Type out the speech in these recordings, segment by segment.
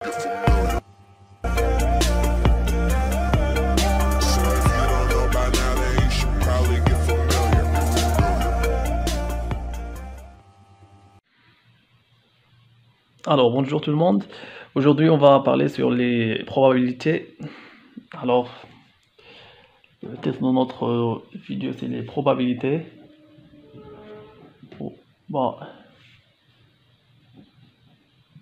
Alors bonjour tout le monde, aujourd'hui on va parler sur les probabilités. Alors le titre de notre vidéo c'est les probabilités.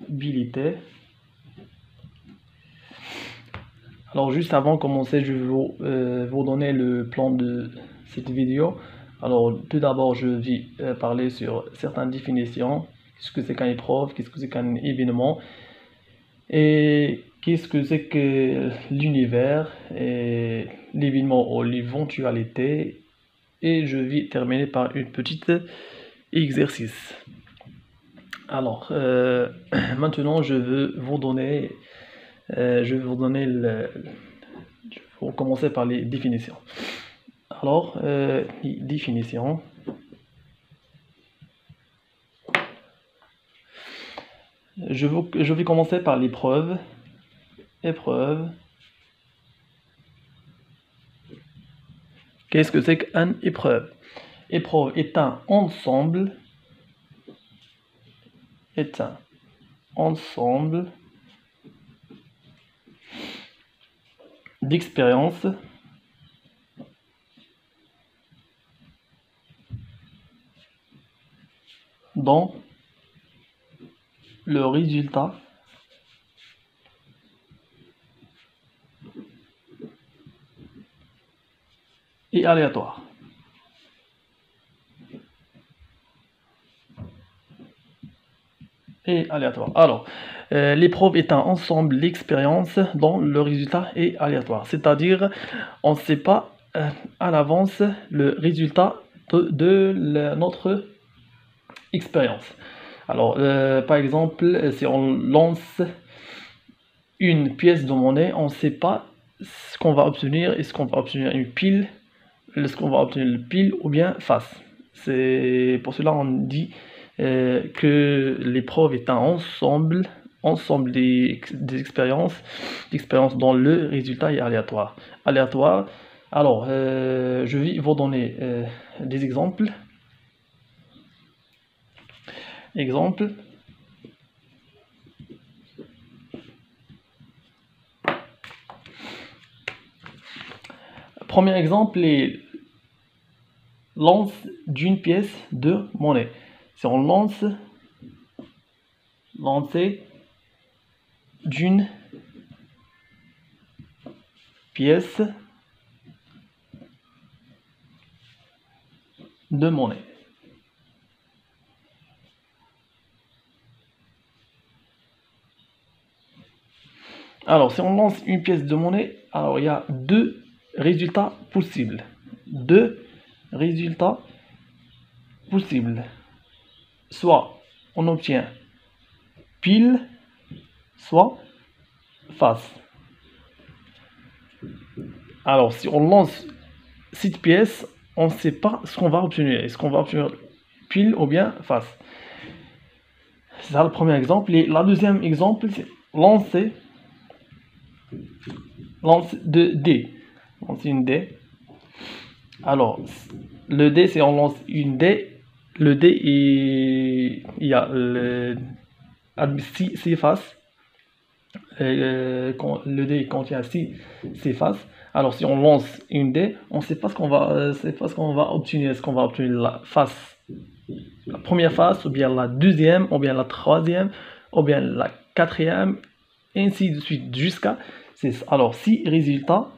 Probabilité. Alors juste avant de commencer je vais vous donner le plan de cette vidéo. Alors tout d'abord je vais parler sur certaines définitions. Qu'est-ce que c'est qu'un épreuve, qu'est-ce que c'est qu'un événement et qu'est-ce que c'est que l'univers et l'événement ou l'éventualité, et je vais terminer par une petite exercice. Alors maintenant je vais vous donner pour commencer par les définitions. Alors les définitions. Je vais commencer par l'épreuve. Épreuve. Qu'est-ce que c'est qu'une épreuve? Épreuve est un ensemble. D'expériences dont le résultat est aléatoire. Alors, l'épreuve est un ensemble d'expériences dont le résultat est aléatoire. C'est-à-dire, on ne sait pas à l'avance le résultat de notre expérience. Alors, par exemple, si on lance une pièce de monnaie, on ne sait pas ce qu'on va obtenir. Est-ce qu'on va obtenir une pile, est-ce qu'on va obtenir une pile ou bien face. C'est pour cela on dit que l'épreuve est un ensemble des expériences dont le résultat est aléatoire. Alors je vais vous donner des exemples. Premier exemple est lance d'une pièce de monnaie. Si on lancer d'une pièce de monnaie. Alors, si on lance une pièce de monnaie, alors il y a deux résultats possibles. Soit on obtient pile, soit face. Alors, si on lance cette pièce, on ne sait pas ce qu'on va obtenir. Est-ce qu'on va obtenir pile ou bien face? C'est ça le premier exemple. Et le deuxième exemple, c'est lancer de dés. Lancer une dé. Alors, le dé, c'est on lance une dé. Le dé, il y a 6 faces. Le dé contient 6 faces. Alors, si on lance une dé, on ne sait pas ce qu'on va obtenir. Est-ce qu'on va obtenir la face, la première face, ou bien la deuxième, ou bien la troisième, ou bien la quatrième, ainsi de suite jusqu'à 6. Alors, 6 résultats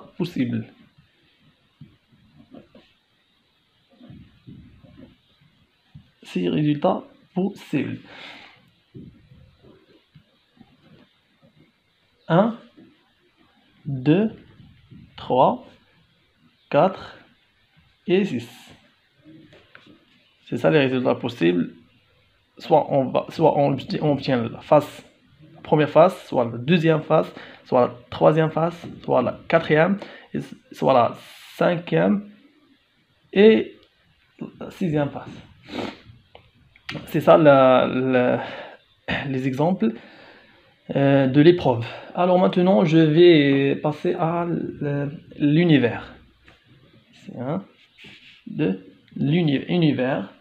possibles. 6 résultats possibles. 1, 2, 3, 4 et 6. C'est ça les résultats possibles. Soit on obtient la face, la première face, soit la deuxième face, soit la troisième face, soit la quatrième, soit la cinquième et la sixième face. C'est ça les exemples. de l'épreuve. Alors maintenant, je vais passer à l'univers. C'est un de l'univers.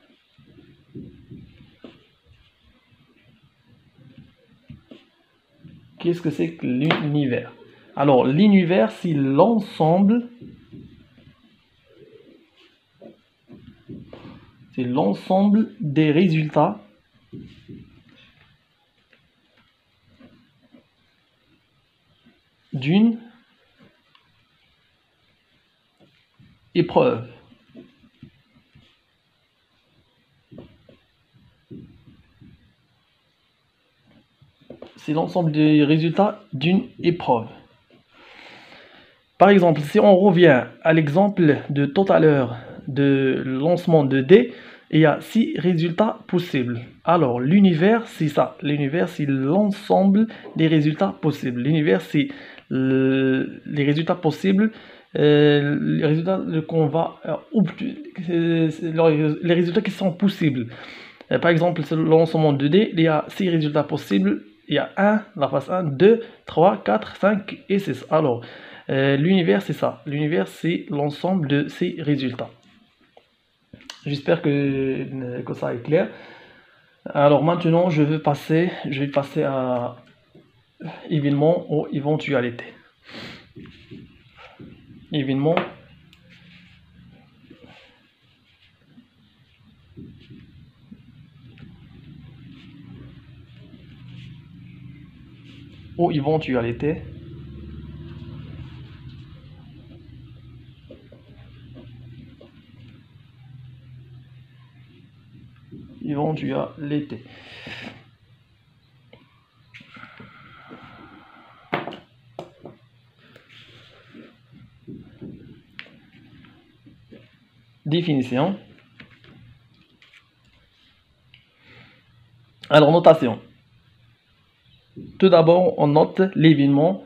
Qu'est-ce que c'est que l'univers? Alors, l'univers, c'est l'ensemble des résultats d'une épreuve. C'est l'ensemble des résultats d'une épreuve. Par exemple, si on revient à l'exemple de tout à l'heure de lancement de dés, il y a 6 résultats possibles. Alors, l'univers, c'est ça. L'univers, c'est l'ensemble des résultats possibles. L'univers, c'est les résultats possibles, les résultats qu'on va les résultats qui sont possibles. Par exemple, le lancement de dés, il y a 6 résultats possibles. Il y a 1, la phase 1, 2, 3, 4, 5 et 6. Alors, l'univers, c'est ça. L'univers, c'est l'ensemble de ces résultats. J'espère que ça est clair. Alors maintenant, je vais passer à événement ou éventualité. Événement ou éventualité. Éventualité. Définition. Alors, notation. Tout d'abord, on note l'événement.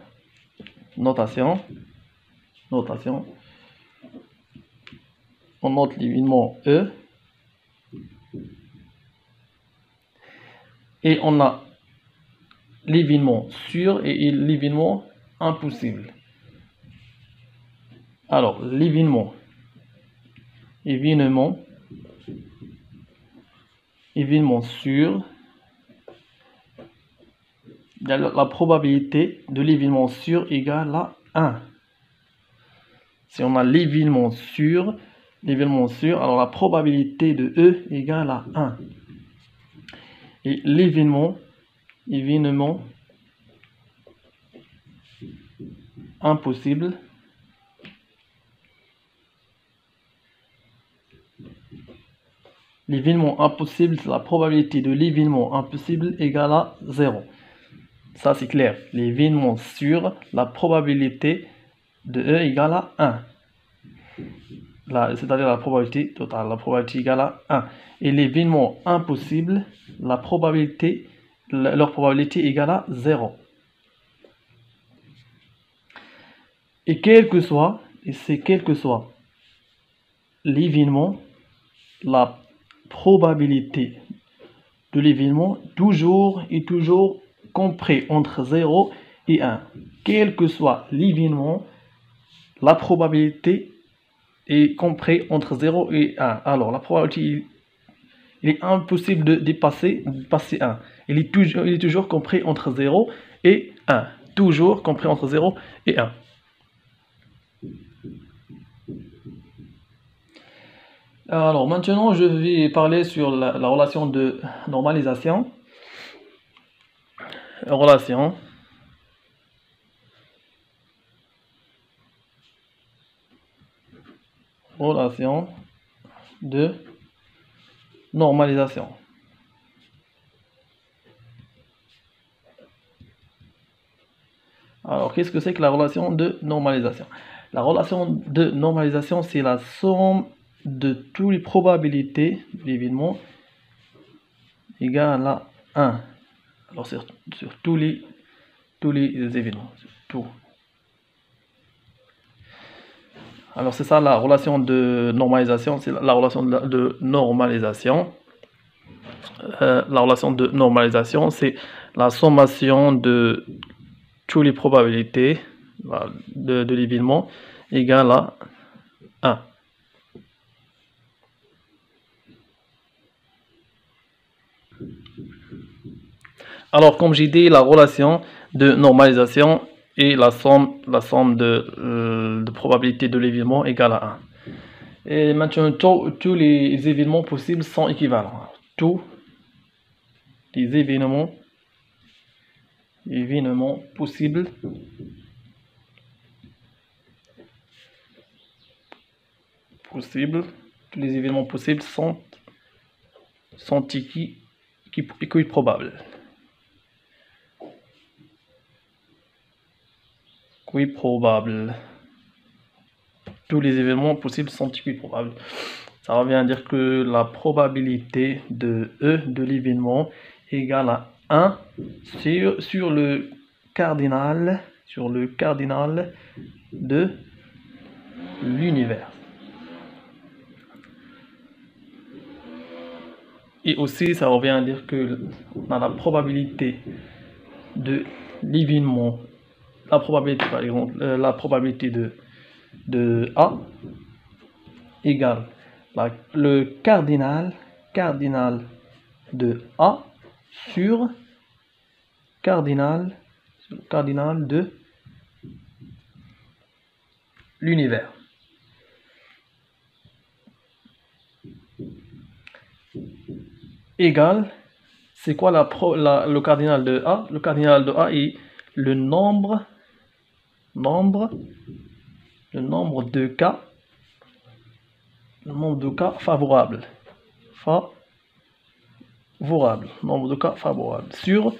Notation. On note l'événement E. Et on a l'événement sûr et l'événement impossible. Alors, l'événement sûr, la probabilité de l'événement sûr égale à 1. Si on a l'événement sûr, alors la probabilité de E égale à 1. Et l'événement impossible, la probabilité de l'événement impossible égale à 0. Ça, c'est clair. L'événement sûr, la probabilité de E égale à 1. C'est-à-dire la probabilité totale, la probabilité égale à 1. Et l'événement impossible, leur probabilité égale à 0. Et quel que soit l'événement, la probabilité de l'événement toujours compris entre 0 et 1. Quel que soit l'événement, la probabilité est compris entre 0 et 1. Alors, la probabilité, il est impossible de dépasser 1. Il est toujours compris entre 0 et 1. Toujours compris entre 0 et 1. Alors, maintenant, je vais parler sur la relation de normalisation. Relation de normalisation. Alors, qu'est-ce que c'est que la relation de normalisation? La relation de normalisation, c'est la somme de toutes les probabilités d'événements égale à 1. Alors, sur tous les événements. Tout. Alors, c'est ça la relation de normalisation. C'est la relation de normalisation. la relation de normalisation, c'est la sommation de toutes les probabilités de l'événement égale à 1. Alors, comme j'ai dit, la relation de normalisation et la somme de probabilité de l'événement égale à 1. Et maintenant, tous les événements possibles sont équivalents. Tous les événements possibles tous les événements possibles sont équiprobables. Tous les événements possibles sont équiprobables. Ça revient à dire que la probabilité de E de l'événement égale à 1 sur le cardinal de l'univers. Et aussi, ça revient à dire que on a la probabilité de l'événement, la probabilité par exemple, la probabilité de A égale le cardinal de A sur cardinal de l'univers. Égale, c'est quoi le cardinal de A? Le cardinal de A est le nombre de cas favorables. Nombre de cas favorables. Sur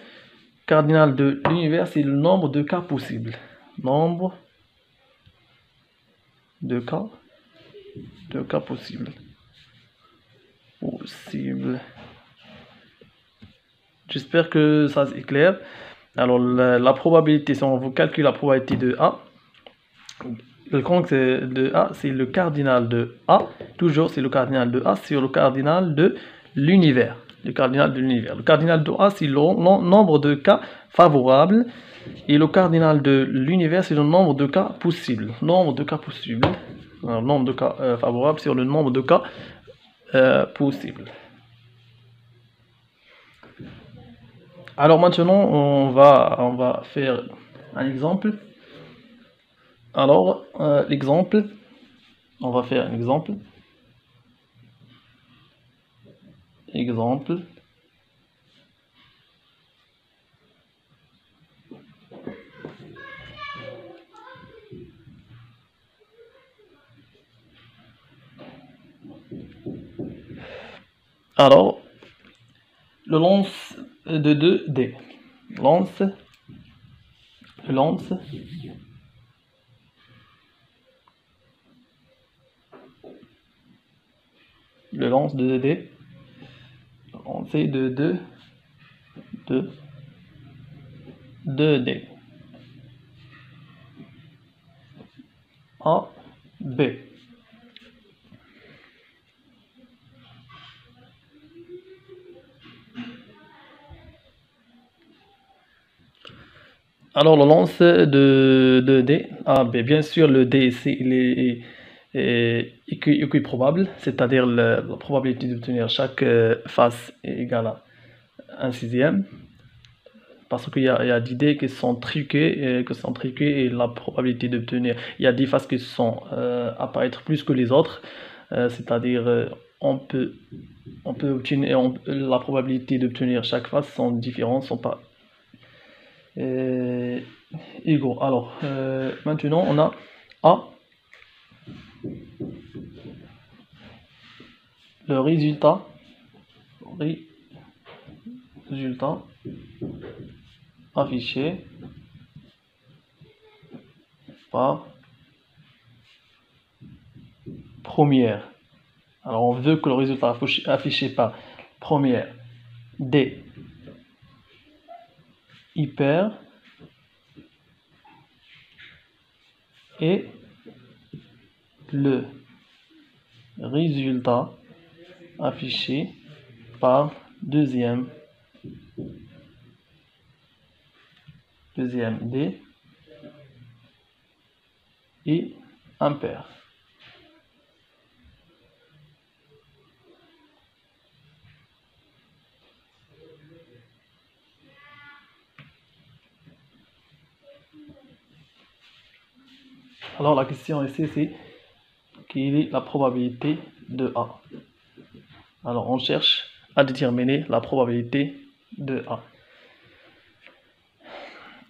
cardinal de l'univers, c'est le nombre de cas possibles. Nombre de cas possibles. J'espère que ça c'est clair. Alors la probabilité, si on vous calcule la probabilité de A, le compte de A, c'est le cardinal de A. Toujours, c'est le cardinal de A sur le cardinal de l'univers. Le cardinal de A, c'est le nombre de cas favorables. Et le cardinal de l'univers, c'est le nombre de cas possibles. Nombre de cas favorables sur le nombre de cas possibles. Alors maintenant, on va faire un exemple. Alors, l'exemple, on va faire un exemple. Alors, le lance de 2 dés. Le lance de 2 dés. Lancer de 2 dés. A, B. Alors, le lance de 2 dés A, B. Bien sûr, le dé est équiprobable, c'est-à-dire la probabilité d'obtenir chaque face est égale à 1/6. Parce qu'il y a des dés qui sont truqués, et la probabilité d'obtenir, il y a des faces qui sont apparaître plus que les autres, c'est-à-dire on peut obtenir, la probabilité d'obtenir chaque face sont différentes, sont pas égaux. Alors maintenant on a A, le résultat affiché par première. Alors on veut que le résultat affiché par première D hyper et le résultat affiché par deuxième D et impair. Alors la question ici c'est quelle est la probabilité de A. Alors on cherche à déterminer la probabilité de A.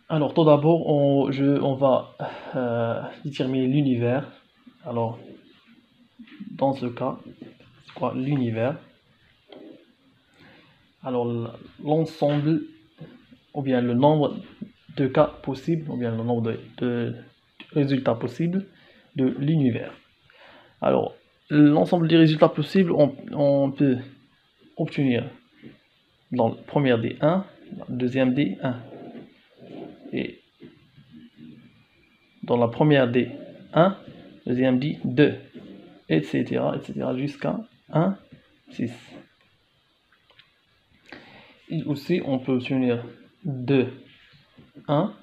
Alors tout d'abord on va déterminer l'univers. Alors dans ce cas, c'est quoi l'univers? Alors l'ensemble ou bien le nombre de cas possibles ou bien le nombre de résultats possibles de l'univers. Alors l'ensemble des résultats possibles on peut obtenir dans la première D 1, la deuxième D 1 et dans la première D 1, deuxième D 2, etc. jusqu'à 1, 6. Et aussi on peut obtenir 2, 1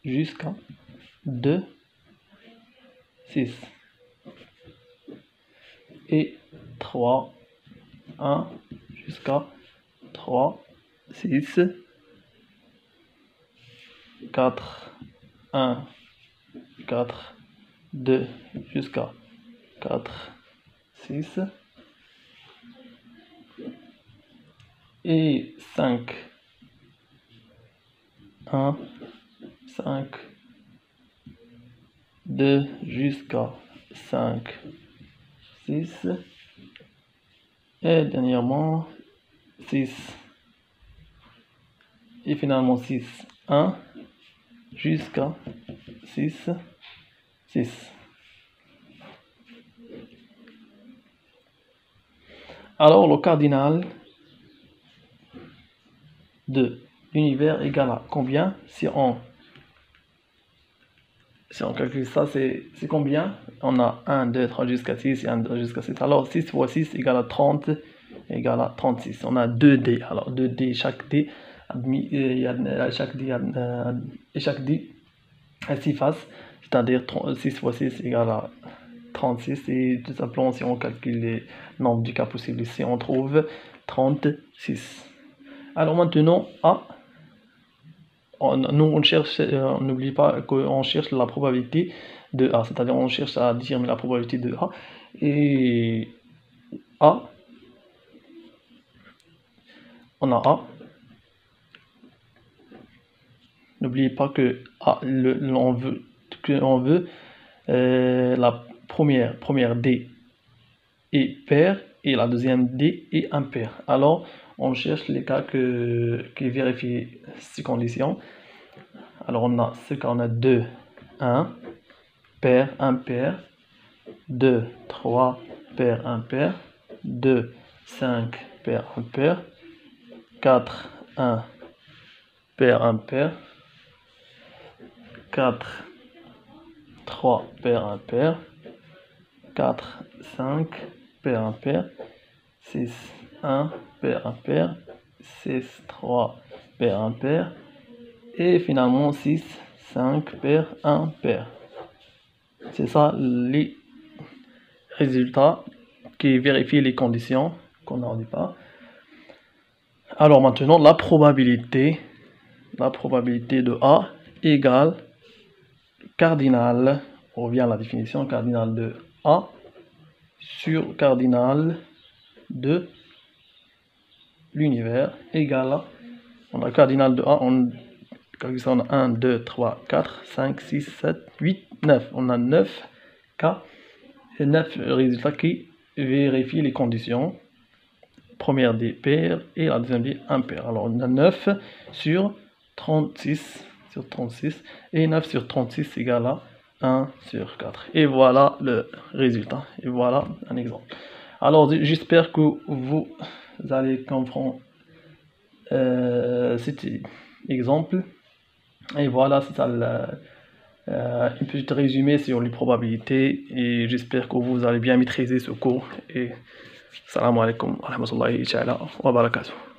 jusqu'à 2, 6 et 3, 1 jusqu'à 3, 6, 4, 1, 4, 2 jusqu'à 4, 6 et 5, 1, 5, 2 jusqu'à 5, 6 et dernièrement 6 et finalement 6, 1 jusqu'à 6, 6. Alors le cardinal de l'univers égale à combien? Si on calcule ça, c'est combien? On a 1, 2, 3 jusqu'à 6 et 1, 2 jusqu'à 6. Alors 6 fois 6 égale à 30 égale à 36. On a 2 dés. Alors 2 dés, chaque dé chaque dé a 6 faces, c'est-à-dire 6 fois 6 égale à 36. Et tout simplement, si on calcule les nombres du cas possible ici, on trouve 36. Alors maintenant, nous on cherche, n'oublie pas qu'on cherche la probabilité de A, c'est-à-dire on cherche à déterminer la probabilité de A. Et A, on a A. N'oubliez pas que A, on veut la première D est paire et la deuxième D est impair. Alors on cherche les cas qui vérifient ces conditions. Alors on a ce cas, on a 2, 1, paire, impair, 2, 3, paire, impair, 2, 5, paire, impair, 4, 1, paire, impair, 4, 3, paire, impair, 4, 5, paire, impair, 6, 1, paire, impair, 6, 3, paire, impair, et finalement 6, 5, paire, 1, paire. C'est ça les résultats qui vérifient les conditions qu'on n'en dit pas. Alors maintenant, la probabilité de A égale cardinal, on revient à la définition, cardinal de A sur cardinal de l'univers égale à, on a cardinal de A, on a 1, 2, 3, 4, 5, 6, 7, 8, 9. On a 9 cas et 9 résultats qui vérifient les conditions. Première des paires et la deuxième des impaires. Alors on a 9 sur 36 et 9 sur 36 égale à 1 sur 4. Et voilà le résultat. Et voilà un exemple. Alors j'espère que vous allez comprendre cet exemple. Et voilà, c'est ça une petite résumé sur les probabilités. Et j'espère que vous allez bien maîtriser ce cours. Et السلام عليكم ورحمة الله تعالى وبركاته.